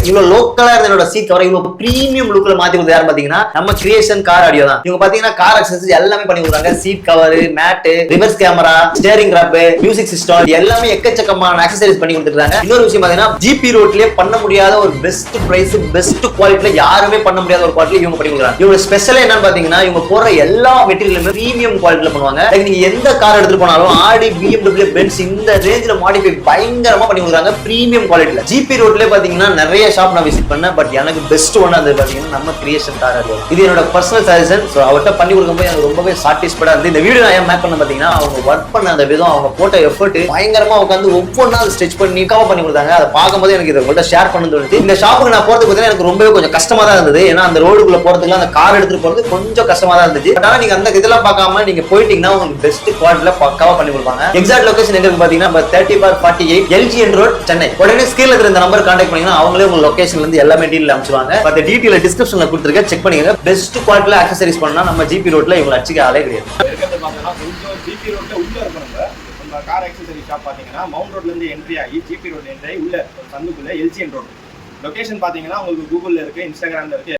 இவ்வளவு லோக்கலா இருந்த என்னோட சீட் கவர் இவ்வளவு பிரீமியம் லுக்ல மாத்தி கொடுத்து யாரும் பாத்தீங்கன்னா நம்ம கிரியேஷன் கார் ஆடியோ தான். இவங்க பாத்தீங்கன்னா கார் அக்சசரிஸ் எல்லாமே பண்ணி கொடுக்குறாங்க. Seat cover, mat, reverse camera, steering wrap, music system எல்லாமே எக்கச்சக்கமான அக்சசரிஸ் பண்ணி கொடுத்துருக்காங்க. இன்னொரு விஷயம் பாத்தீங்கன்னா ஜிபி ரோட்லயே பண்ண முடியாத ஒரு பெஸ்ட் பிரைஸ் பெஸ்ட் குவாலிட்டில யாருமே பண்ண முடியாத ஒரு குவாலிட்டி இவங்க பண்ணி கொடுக்குறாங்க. இவங்க ஸ்பெஷல் என்னன்னு பாத்தீங்கன்னா இவங்க போற எல்லா மெட்டீரியலுமே பிரீமியம் குவாலிட்டில பண்ணுவாங்க. நீங்க எந்த கார் எடுத்துட்டு போனாலும் ஆடி, BMW, பென்ஸ் இந்த ரேஞ்சில மாடிஃபை பயங்கரமா பண்ணி கொடுக்குறாங்க பிரீமியம் குவாலிட்டில. ஜிபி ரோட்லயே பாத்தீங்கன்னா நிறைய ஷாப் நான் விசிட் பண்ணேன். பட் எனக்கு பெஸ்ட் ஒன் அது பாத்தீங்கன்னா நம்ம கிரியேஷன் கார் ஆடியோ. இது என்னோட பர்சனல் சஜஷன். சோ அவர்கிட்ட பண்ணி கொடுக்கும்போது எனக்கு ரொம்பவே சாட்டிஸ்ஃபைடா இருந்து இந்த வீடியோ நான் ஏன் மேக் பண்ண பாத்தீங்கன்னா அவங்க ஒர்க் பண்ண அந்த விதம், அவங்க போட்ட எஃபர்ட் பயங்கரமா உட்காந்து ஒவ்வொன்றா ஸ்டிச் பண்ணி கவர் பண்ணி கொடுத்தாங்க. அதை பார்க்கும்போது எனக்கு இதை உங்கள்கிட்ட ஷேர் பண்ண தோணுது. இந்த ஷாப்புக்கு நான் போறதுக்கு பார்த்தீங்கன்னா எனக்கு ரொம்பவே கொஞ்சம் கஷ்டமா தான் இருந்தது. ஏன்னா அந்த ரோடுக்குள்ள போறதுக்குலாம் அந்த கார் எடுத்துட்டு போறது கொஞ்சம் கஷ்டமா தான் இருந்துச்சு. பட் ஆனா நீங்க அந்த இதெல்லாம் பார்க்காம நீங்க போயிட்டீங்கன்னா உங்களுக்கு பெஸ்ட் குவாலிட்டில பக்காவா பண்ணி கொடுப்பாங்க. எக்ஸாக்ட் லொகேஷன் எங்க இருக்கு பாத்தீங்கன்னா 30/48 LGN ரோட், சென்னை. உடனே ஸ்கிரீன்ல இருக்கிற இந்த நம்பர் கான்டாக்ட் பண்ணீங்கன்னா அவங்களே உங்க லொகேஷன்ல இருந்து எல்லாமே டீடைல் அனுப்பிச்சுவாங்க. அந்த டீடைல் டிஸ்கிரிப்ஷன்ல கொடுத்துருக்கேன், செக் பண்ணிக்கங்க. பெஸ்ட் குவாலிட்டில அக்சசரிஸ் பண்ணா நம்ம ஜிபி ரோட்ல இவங்க அடிச்சுக்க ஆளே கிடையாது. ஜிபி ரோட்ல உள்ள இருக்கணும். நம்ம கார் அக்சசரி ஷாப் பாத்தீங்கன்னா மவுண்ட் ரோட்ல இருந்து என்ட்ரி ஆகி ஜிபி ரோட்ல என்ட்ரி ஆகி உள்ள சந்துக்குள்ள LGN ரோட். லொகேஷன் பாத்தீங்கன்னா உங்களுக்கு கூகுள்ல இருக்கு, இன்ஸ்டாகிராம்ல இருக்கு.